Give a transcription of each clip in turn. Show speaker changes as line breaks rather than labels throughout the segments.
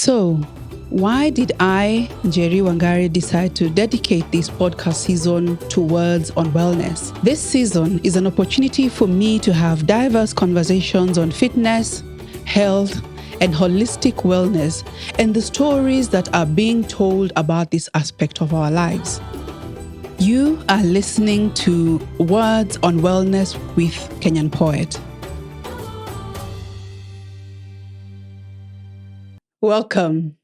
So, why did I, Njeri Wangari, decide to dedicate this podcast season to words on wellness? This season is an opportunity for me to have diverse conversations on fitness, health, and holistic wellness, and the stories that are being told about this aspect of our lives. You are listening to Words on Wellness with Kenyan Poet. Welcome.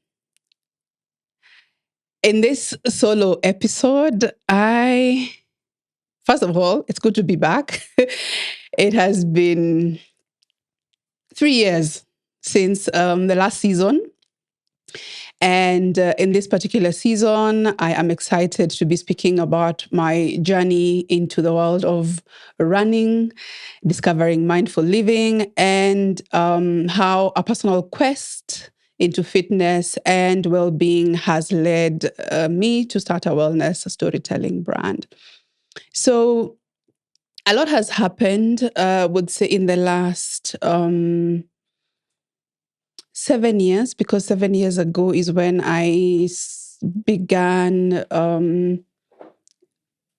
In this solo episode, first of all, it's good to be back. It has been 3 years since the last season. And in this particular season, I am excited to be speaking about my journey into the world of running, discovering mindful living, and how a personal quest into fitness and well-being has led me to start a wellness storytelling brand. So a lot has happened, I would say, in the last 7 years, because 7 years ago is when I began,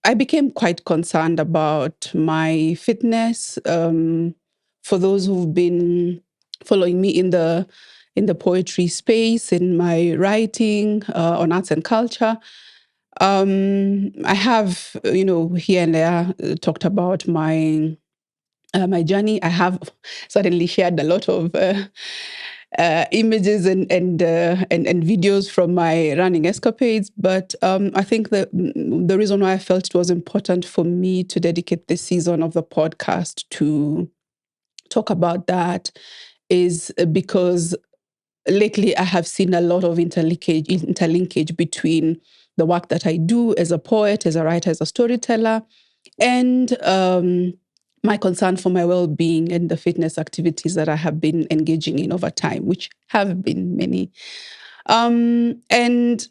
I became quite concerned about my fitness. For those who've been following me in the poetry space, in my writing on arts and culture, I have, here and there talked about my journey. I have certainly shared a lot of images and videos from my running escapades. But I think that the reason why I felt it was important for me to dedicate this season of the podcast to talk about that is because lately I have seen a lot of interlinkage between the work that I do as a poet, as a writer, as a storyteller, and my concern for my well-being and the fitness activities that I have been engaging in over time, which have been many. And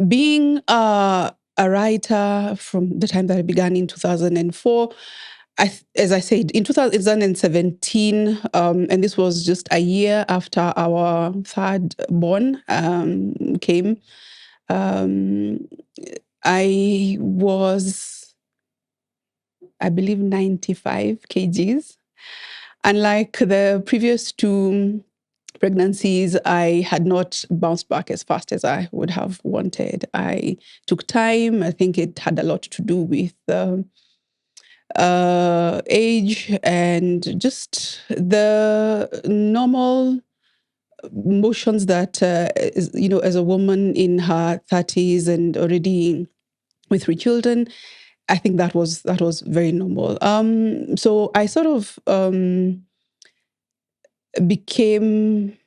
being a writer from the time that I began in 2004, as I said, in 2017, and this was just a year after our third born came, I was, I believe, 95 kgs. Unlike the previous two pregnancies, I had not bounced back as fast as I would have wanted. I took time. I think it had a lot to do with age and just the normal motions that, as a woman in her 30s and already with 3 children, I think that was very normal. So I sort of became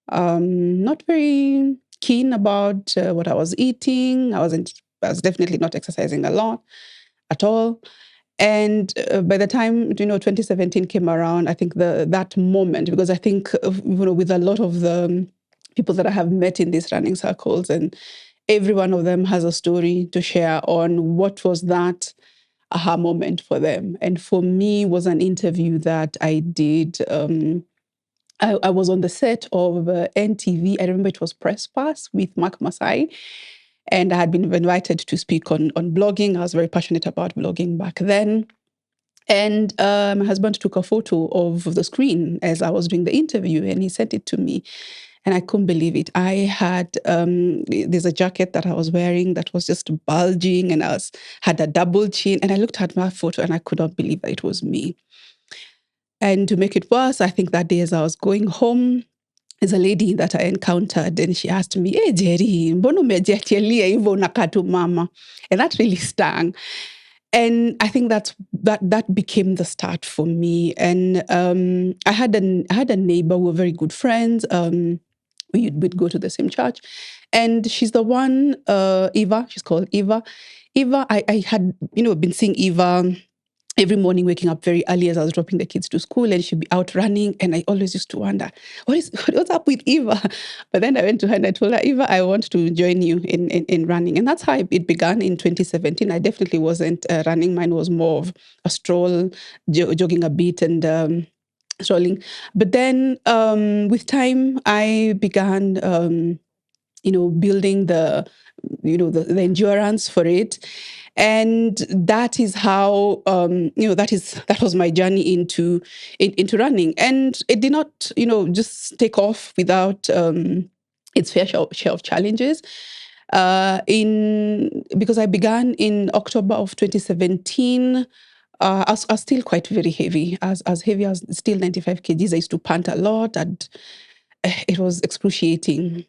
not very keen about what I was eating. I was definitely not exercising a lot at all. And by the time 2017 came around, I think that moment, because I think with a lot of the people that I have met in these running circles, and every one of them has a story to share on what was that aha moment for them. And for me, was an interview that I did. I was on the set of NTV. I remember it was Press Pass with Mark Masai. And I had been invited to speak on blogging. I was very passionate about blogging back then. And my husband took a photo of the screen as I was doing the interview, and he sent it to me. And I couldn't believe it. I had, there's a jacket that I was wearing that was just bulging, and had a double chin. And I looked at my photo and I could not believe that it was me. And to make it worse, I think that day as I was going home, there's a lady that I encountered, and she asked me, "Hey, Njeri, mbona umejiachilia hivyo unakaa tu mama?" And that really stung. And I think that became the start for me. And I had a neighbor who were very good friends. We'd go to the same church, and she's the one, Eva. She's called Eva. Eva, I had been seeing Eva every morning, waking up very early as I was dropping the kids to school, and she'd be out running. And I always used to wonder, what's up with Eva? But then I went to her and I told her, Eva, I want to join you in running. And that's how it began in 2017. I definitely wasn't running. Mine was more of a stroll, jogging a bit, and strolling. But then with time, I began, building the endurance for it. And that is how, that was my journey into running. And it did not, just take off without its fair share of challenges. In Because I began in October of 2017. I was still quite very heavy, as heavy as still 95 kgs. I used to pant a lot, and it was excruciating.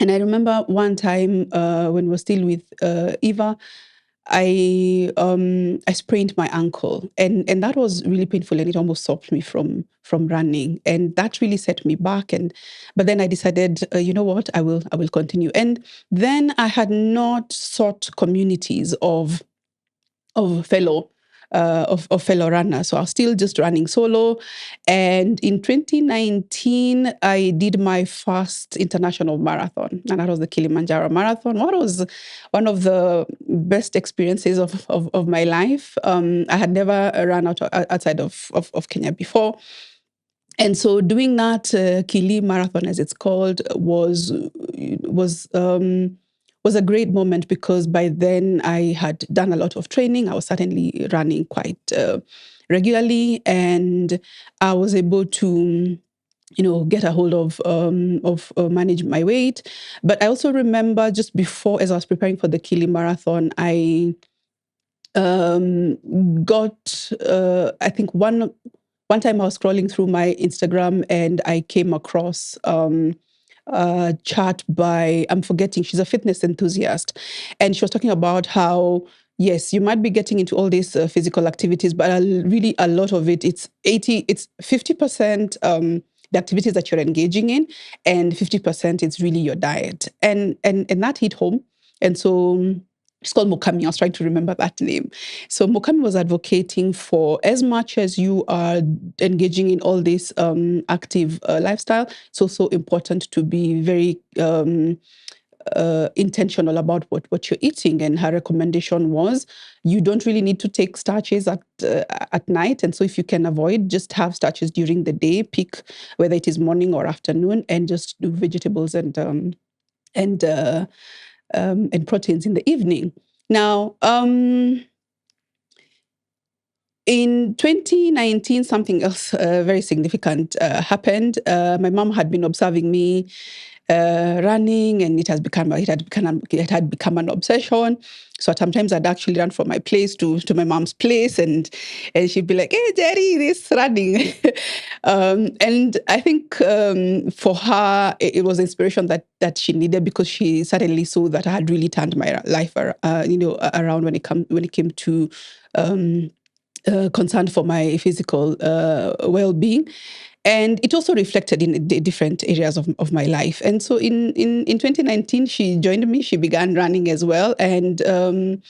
And I remember one time when we were still with Eva, I sprained my ankle, and that was really painful, and it almost stopped me from running, and that really set me back. But then I decided, you know what, I will continue. And then I had not sought communities of fellow fellow runners. So I was still just running solo. And in 2019, I did my first international marathon, and that was the Kilimanjaro Marathon. What was one of the best experiences of my life. I had never run outside of Kenya before. And so doing that Kili Marathon, as it's called, was a great moment, because by then I had done a lot of training. I was certainly running quite regularly, and I was able to get a hold of manage my weight. But I also remember, just before, as I was preparing for the Kili Marathon, I got I think one time I was scrolling through my Instagram, and I came across a chat by, I'm forgetting, she's a fitness enthusiast, and she was talking about how, yes, you might be getting into all these physical activities, but really a lot of it's 50% the activities that you're engaging in, and 50% it's really your diet, and that hit home. And so it's called Mokami. I was trying to remember that name. So Mokami was advocating for, as much as you are engaging in all this active lifestyle, it's also important to be very intentional about what you're eating. And her recommendation was, you don't really need to take starches at night. And so if you can avoid, just have starches during the day, pick whether it is morning or afternoon, and just do vegetables and and proteins in the evening. Now, in 2019, something else very significant happened. My mom had been observing me running, and it had become an obsession. So sometimes I'd actually run from my place to my mom's place, and she'd be like, "Hey, Jerry, this running." And I think for her, it was inspiration that she needed, because she suddenly saw that I had really turned my life around when it came to concern for my physical well-being. And it also reflected in different areas of my life. And so in 2019, she joined me. She began running as well. And, in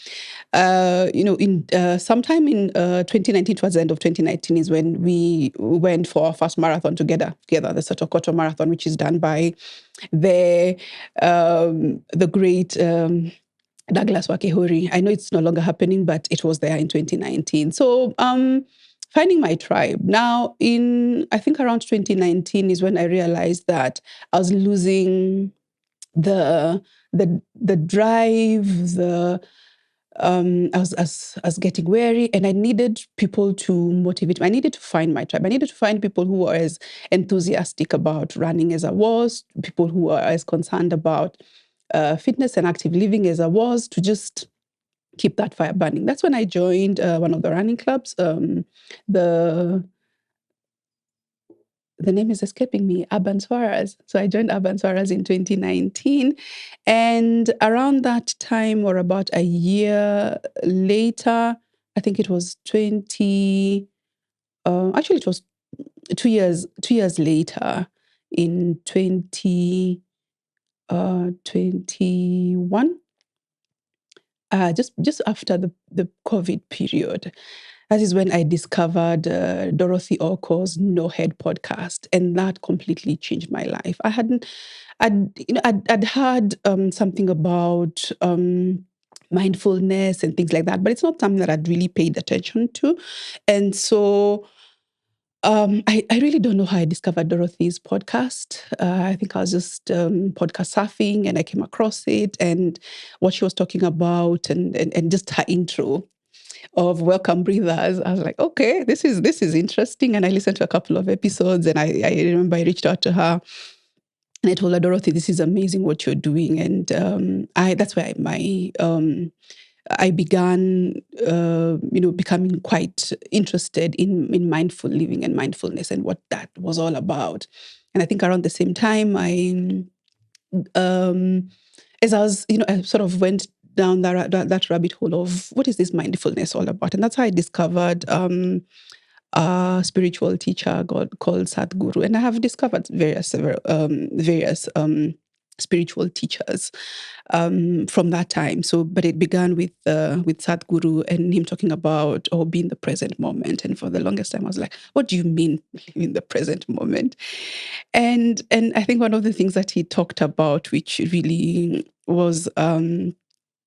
sometime in 2019, towards the end of 2019, is when we went for our first marathon together, the Sotokoto Marathon, which is done by the great Douglas Wakehori. I know it's no longer happening, but it was there in 2019. So finding my tribe. Now, I think around 2019 is when I realized that I was losing the drive, I was getting weary, and I needed people to motivate me. I needed to find my tribe. I needed to find people who were as enthusiastic about running as I was, people who are as concerned about fitness and active living as I was, to just keep that fire burning. That's when I joined one of the running clubs. The the name is escaping me, Urban Swarers. So I joined Urban Swarers in 2019. And around that time, or about a year later, I think it was actually it was 2 years later, in 2021, just after the COVID period. That is when I discovered Dorothy Orko's No Head podcast, and that completely changed my life. I'd heard something about mindfulness and things like that, but it's not something that I'd really paid attention to. And so I really don't know how I discovered Dorothy's podcast. I think I was just podcast surfing and I came across it and what she was talking about and just her intro of Welcome Breathers. I was like, okay, this is interesting. And I listened to a couple of episodes and I remember I reached out to her and I told her, Dorothy, this is amazing what you're doing. And that's where I began, becoming quite interested in mindful living and mindfulness and what that was all about. And I think around the same time, as I was, I sort of went down that rabbit hole of what is this mindfulness all about, and that's how I discovered a spiritual teacher called Sadhguru, and I have discovered various spiritual teachers from that time. So, but it began with Sadhguru and him talking about being the present moment. And for the longest time, I was like, "What do you mean in the present moment?" And I think one of the things that he talked about, which really was, and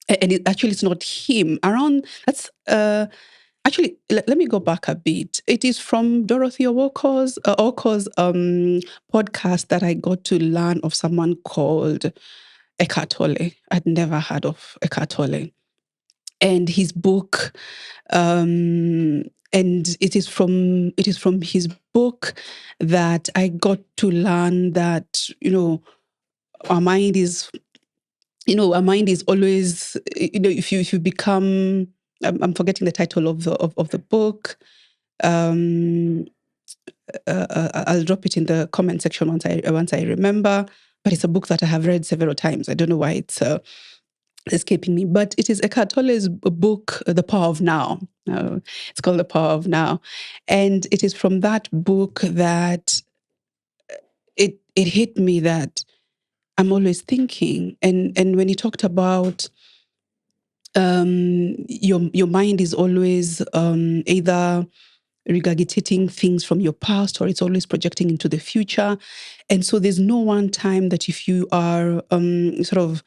it's not him around. That's actually, let me go back a bit. It is from Dorothy Owoko's podcast that I got to learn of someone called Eckhart Tolle. I'd never heard of Eckhart Tolle. And his book, and it is from his book that I got to learn that, our mind is, always, if you become, I'm forgetting the title of the book. I'll drop it in the comment section once I remember. But it's a book that I have read several times. I don't know why it's escaping me. But it is Eckhart Tolle's book, The Power of Now. It's called The Power of Now, and it is from that book that it hit me that I'm always thinking. And when he talked about your mind is always either regurgitating things from your past or it's always projecting into the future. And so there's no one time that if you are sort of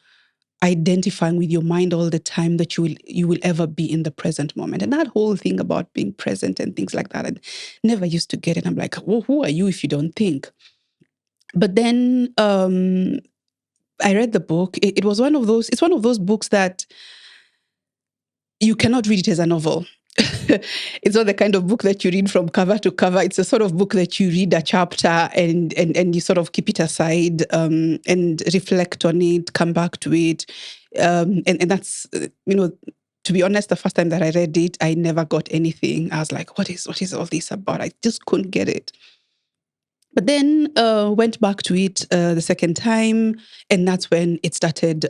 identifying with your mind all the time that you will ever be in the present moment. And that whole thing about being present and things like that, I never used to get it. I'm like, well, who are you if you don't think? But then I read the book. It was it's one of those books that you cannot read it as a novel. It's not the kind of book that you read from cover to cover. It's a sort of book that you read a chapter and you sort of keep it aside and reflect on it, come back to it. And that's, to be honest, the first time that I read it, I never got anything. I was like, what is all this about? I just couldn't get it. But then went back to it the second time, and that's when it started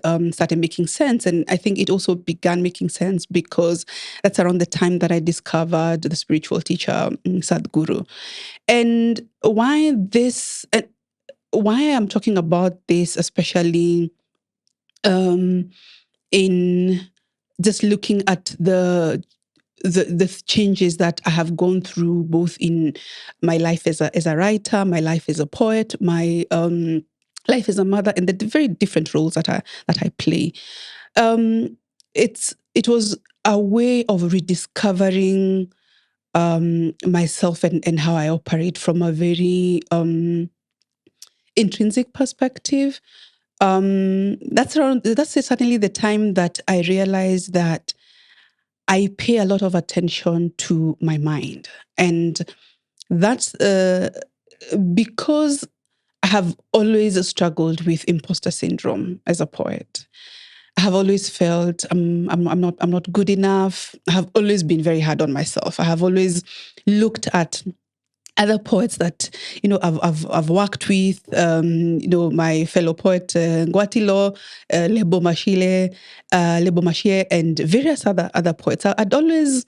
making sense. And I think it also began making sense because that's around the time that I discovered the spiritual teacher Sadhguru. And why I'm talking about this, especially in just looking at the changes that I have gone through, both in my life as a writer, my life as a poet, my life as a mother, and the very different roles that I play. It was a way of rediscovering myself and how I operate from a very intrinsic perspective. That's certainly the time that I realized that I pay a lot of attention to my mind. And that's because I have always struggled with imposter syndrome as a poet. I have always felt I'm not good enough. I have always been very hard on myself. I have always looked at other poets that I've worked with, my fellow poet Ngwatilo, Lebo Mashie, and various other poets. I'd always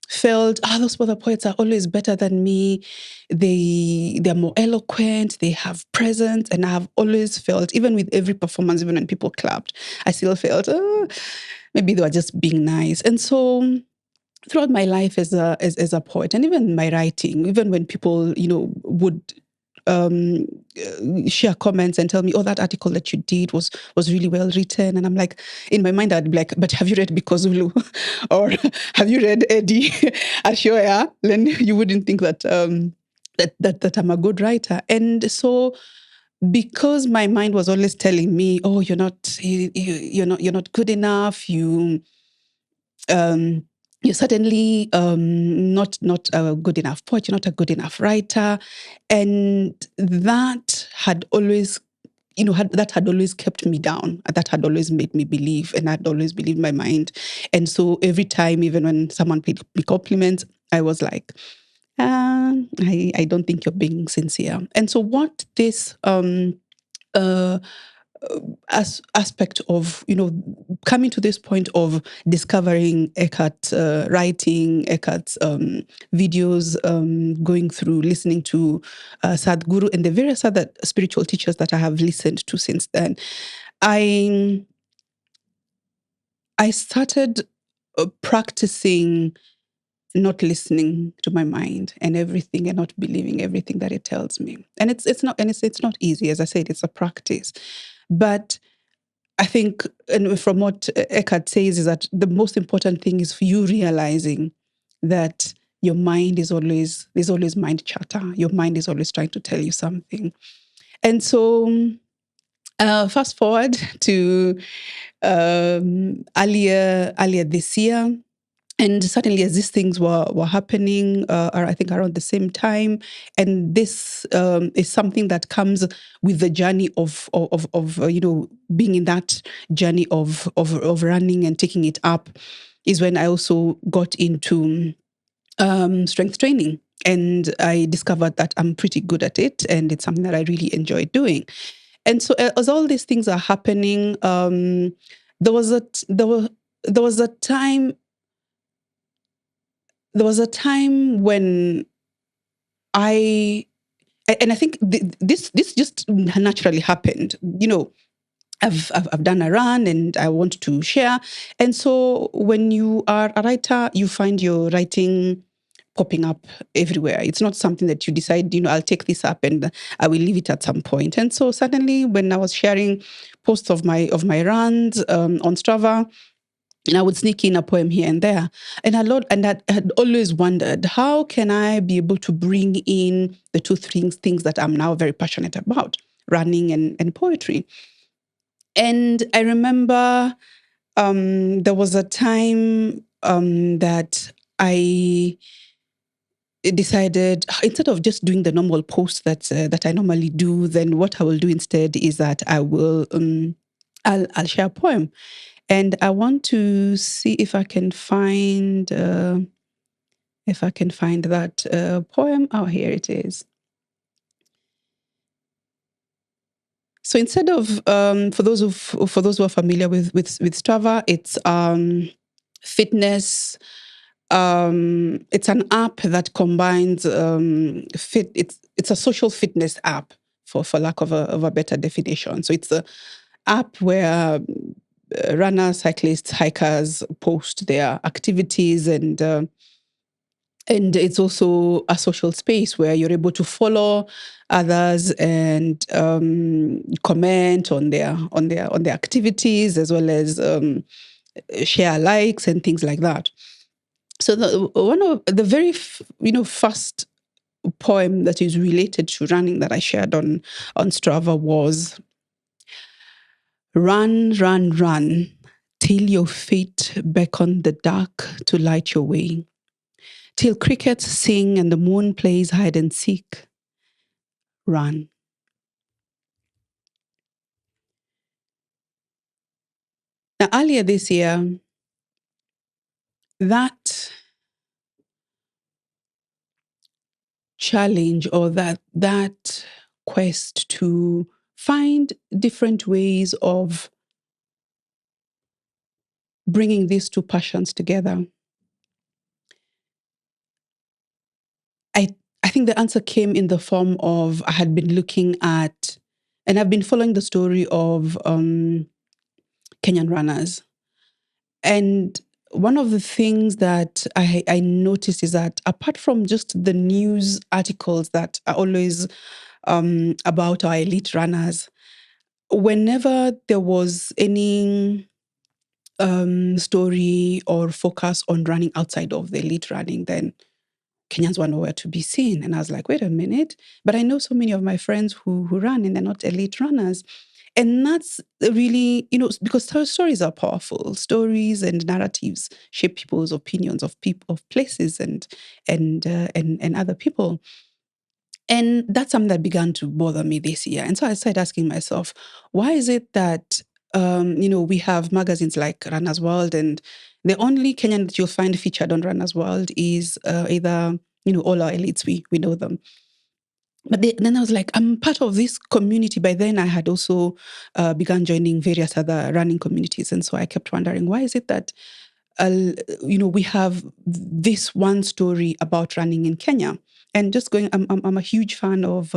felt, those other poets are always better than me. They're more eloquent. They have presence, and I have always felt, even with every performance, even when people clapped, I still felt, maybe they were just being nice. And so throughout my life as a poet, and even my writing, even when people would share comments and tell me, "Oh, that article that you did was really well written," and I'm like, in my mind, I'd be like, "But have you read Bikozulu, or have you read Eddie Ashoya?" Then you wouldn't think that that I'm a good writer. And so, because my mind was always telling me, "Oh, you're not good enough. Um, you're certainly not a good enough poet. You're not a good enough writer," and that had always, that had always kept me down. That had always made me believe, and I'd always believed my mind. And so every time, even when someone paid me compliments, I was like, I don't think you're being sincere. And so what this uh, aspect of, coming to this point of discovering Eckhart writing, Eckhart's videos, going through, listening to Sadhguru and the various other spiritual teachers that I have listened to since then, I started practicing not listening to my mind and everything, and not believing everything that it tells me. And it's not easy. As I said, it's a practice. But I think, and from what Eckhart says, is that the most important thing is for you realizing that your mind there's always mind chatter. Your mind is always trying to tell you something. And so, fast forward to earlier this year. And suddenly, as these things were happening, I think around the same time, and this is something that comes with the journey of being in that journey of running and taking it up, is when I also got into strength training, and I discovered that I'm pretty good at it, and it's something that I really enjoy doing. And so, as all these things are happening, there was a there was a time there was a time when I and I think this just naturally happened. I've done a run and I want to share. And so when you are a writer, you find your writing popping up everywhere. It's not something that you decide, I'll take this up and I will leave it at some point. And so suddenly, when I was sharing posts of my runs on Strava, and I would sneak in a poem here and there. And I had always wondered, how can I be able to bring in the two things that I'm now very passionate about, running and poetry. And I remember there was a time that I decided, instead of just doing the normal post that I normally do, then what I will do instead is that I'll share a poem. And I want to see if I can find that poem. Oh, here it is. So instead of for those who are familiar with Strava, it's fitness. It's an app that combines It's a social fitness app, for lack of a better definition. So it's a app where runners, cyclists, hikers post their activities, and it's also a social space where you're able to follow others and comment on their activities, as well as share likes and things like that. So one of the very first poem that is related to running that I shared on Strava was, "Run, run, run, till your feet beckon the dark to light your way, till crickets sing and the moon plays hide and seek. Run." Now, earlier this year, that challenge, or that quest to find different ways of bringing these two passions together, I I think the answer came in the form of, I had been looking at, and I've been following the story of Kenyan runners. And one of the things that I noticed is that, apart from just the news articles that are always about our elite runners, whenever there was any story or focus on running outside of the elite running, then Kenyans were nowhere to be seen. And I was like, wait a minute, but I know so many of my friends who run and they're not elite runners. And that's really, because stories are powerful. Stories and narratives shape people's opinions of people, of places, and other people. And that's something that began to bother me this year. And so I started asking myself, why is it that we have magazines like Runner's World, and the only Kenyan that you'll find featured on Runner's World is either all our elites, we know them. But then I was like, I'm part of this community. By then, I had also begun joining various other running communities. And so I kept wondering, why is it that, we have this one story about running in Kenya? And just going, I'm a huge fan of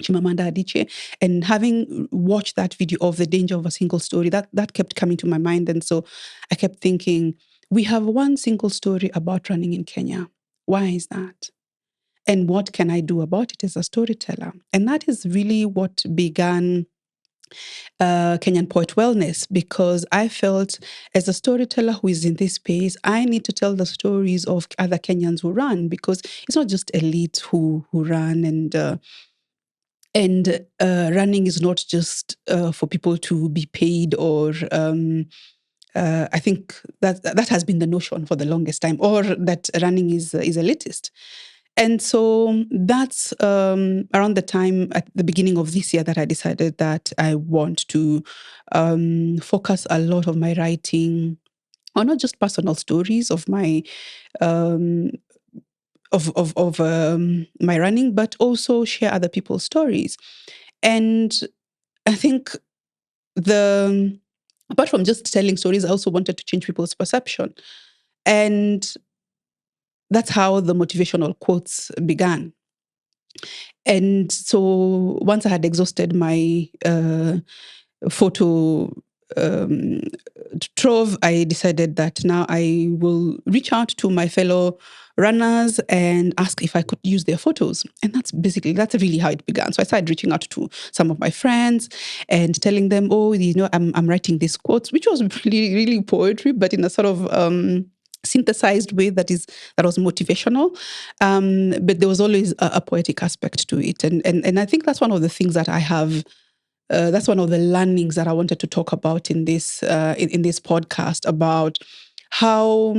Chimamanda Adichie. And having watched that video of the danger of a single story, that kept coming to my mind. And so I kept thinking, we have one single story about running in Kenya. Why is that? And what can I do about it as a storyteller? And that is really what began Kenyan Poet Wellness, because I felt as a storyteller who is in this space, I need to tell the stories of other Kenyans who run, because it's not just elites who run, and running is not just for people to be paid, or I think that has been the notion for the longest time, or that running is elitist. And so that's around the time at the beginning of this year that I decided that I want to focus a lot of my writing on not just personal stories of my my running, but also share other people's stories. And I think apart from just telling stories, I also wanted to change people's perception. And that's how the motivational quotes began. And so once I had exhausted my photo trove, I decided that now I will reach out to my fellow runners and ask if I could use their photos. And that's really how it began. So I started reaching out to some of my friends and telling them, I'm writing these quotes, which was really, really poetry, but in a sort of synthesized way that was motivational, but there was always a poetic aspect to it, and I think that's one of the things that I have. That's one of the learnings that I wanted to talk about in this podcast, about how,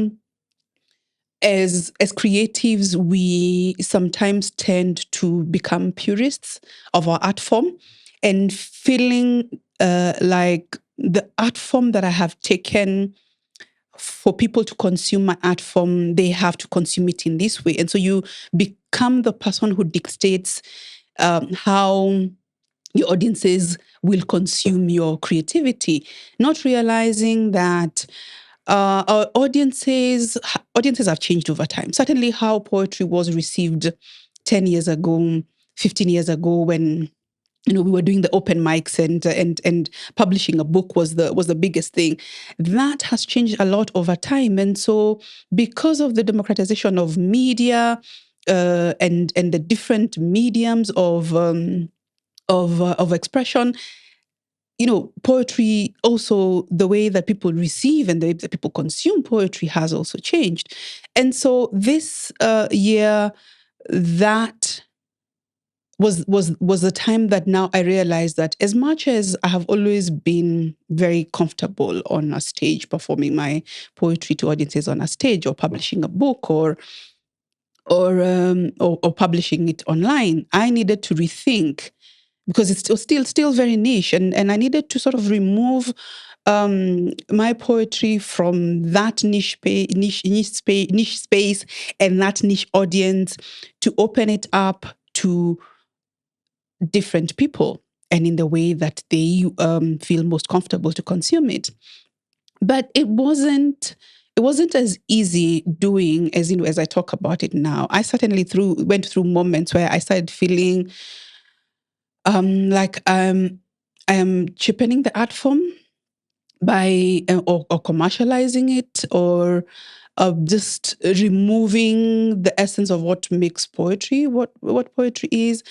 as creatives, we sometimes tend to become purists of our art form, and feeling like the art form that I have taken, for people to consume my art form, they have to consume it in this way. And so you become the person who dictates how your audiences will consume your creativity, not realizing that our audiences have changed over time. Certainly how poetry was received 10 years ago, 15 years ago, when we were doing the open mics and publishing a book was the biggest thing. That has changed a lot over time. And so because of the democratization of media and the different mediums of expression, poetry, also the way that people receive and the way that people consume poetry has also changed. And so this year, that was the time that now I realized that as much as I have always been very comfortable on a stage performing my poetry to audiences on a stage, or publishing a book, or publishing it online, I needed to rethink, because it's still very niche, and I needed to sort of remove my poetry from that niche space and that niche audience, to open it up to different people and in the way that they feel most comfortable to consume it. But it wasn't as easy doing as I talk about it now. I certainly went through moments where I started feeling like I am cheapening the art form by or commercializing it, or just removing the essence of what makes poetry, what poetry is.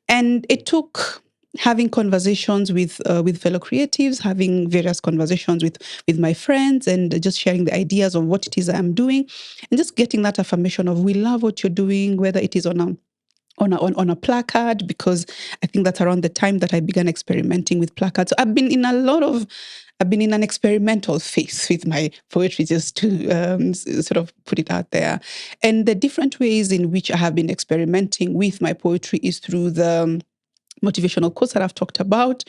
And it took having conversations with fellow creatives, having various conversations with my friends, and just sharing the ideas of what it is I'm doing, and just getting that affirmation of we love what you're doing, whether it is on a placard, because I think that's around the time that I began experimenting with placards. So I've been in an experimental phase with my poetry, just to sort of put it out there. And the different ways in which I have been experimenting with my poetry is through the motivational quotes that I've talked about.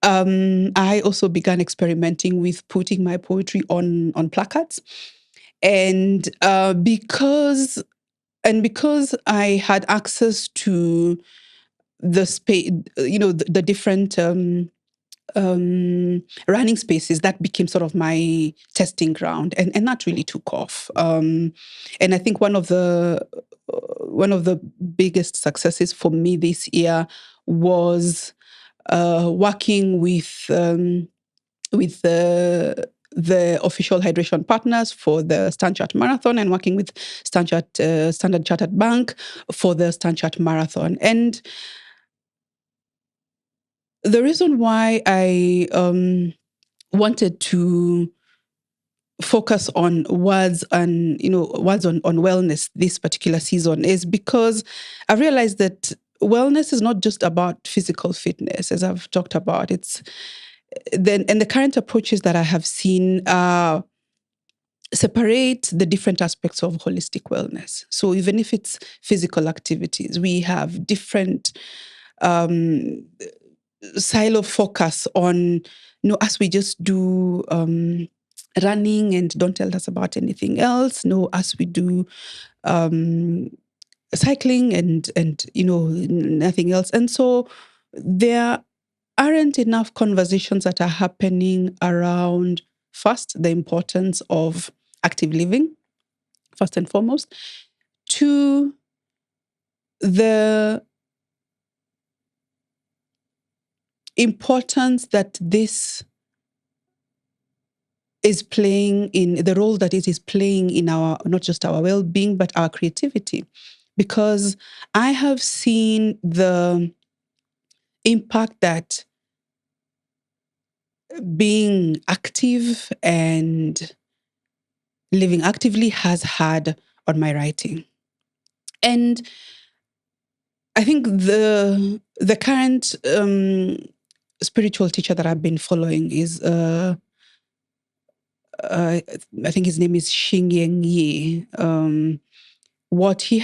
I also began experimenting with putting my poetry on placards, and because I had access to the space, the different running spaces, that became sort of my testing ground, and that really took off. And I think one of the biggest successes for me this year was working with the official hydration partners for the Standard Marathon, and working with Standard Chartered Bank for the Standard Marathon. And the reason why I wanted to focus on words and words on wellness this particular season is because I realized that wellness is not just about physical fitness, as I've talked about. It's then, and the current approaches that I have seen separate the different aspects of holistic wellness. So even if it's physical activities, we have different silo focus on, as we just do running and don't tell us about anything else. No, as we do cycling and nothing else. And so there aren't enough conversations that are happening around, first, the importance of active living, first and foremost. Two, the importance that this is playing in the role that it is playing in our, not just our well-being, but our creativity. Because I have seen the impact that being active and living actively has had on my writing. And I think the current spiritual teacher that I've been following is I think his name is Xing Yi. What he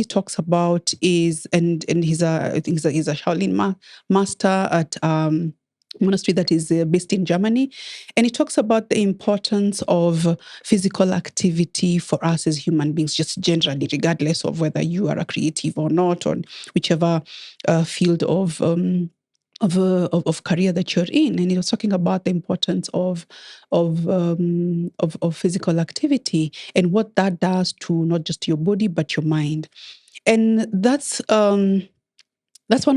talks about is, and I think he's a Shaolin master at monastery that is based in Germany, and he talks about the importance of physical activity for us as human beings, just generally, regardless of whether you are a creative or not, or whichever field of career that you're in. And he was talking about the importance of physical activity and what that does to not just your body but your mind. And that's one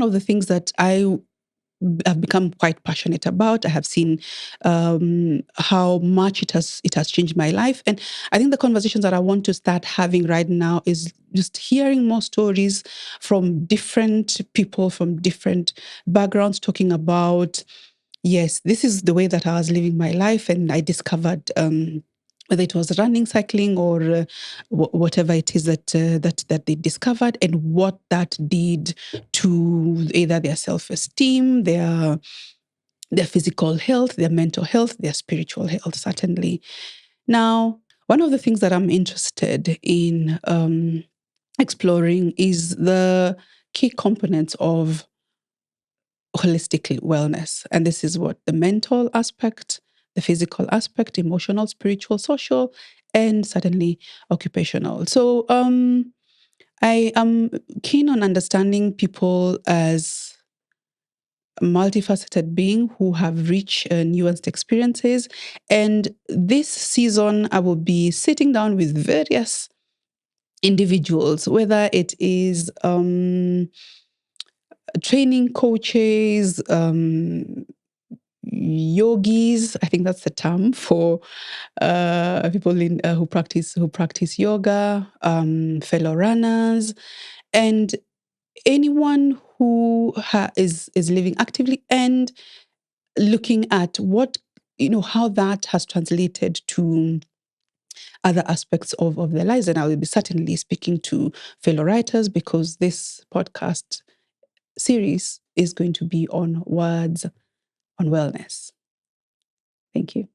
of the things that I've become quite passionate about. I have seen how much it has changed my life, and I think the conversations that I want to start having right now is just hearing more stories from different people from different backgrounds talking about, yes, this is the way that I was living my life, and I discovered. Whether it was running, cycling, or whatever it is that they discovered, and what that did to either their self-esteem, their physical health, their mental health, their spiritual health, certainly. Now, one of the things that I'm interested in exploring is the key components of holistic wellness. And this is what the mental aspect, the physical aspect, emotional, spiritual, social, and certainly occupational. So I am keen on understanding people as a multifaceted being who have rich nuanced experiences. And this season, I will be sitting down with various individuals, whether it is training coaches, yogis. I think that's the term for people who practice yoga, fellow runners, and anyone who is living actively and looking at what, how that has translated to other aspects of their lives. And I will be certainly speaking to fellow writers, because this podcast series is going to be on words on wellness. Thank you.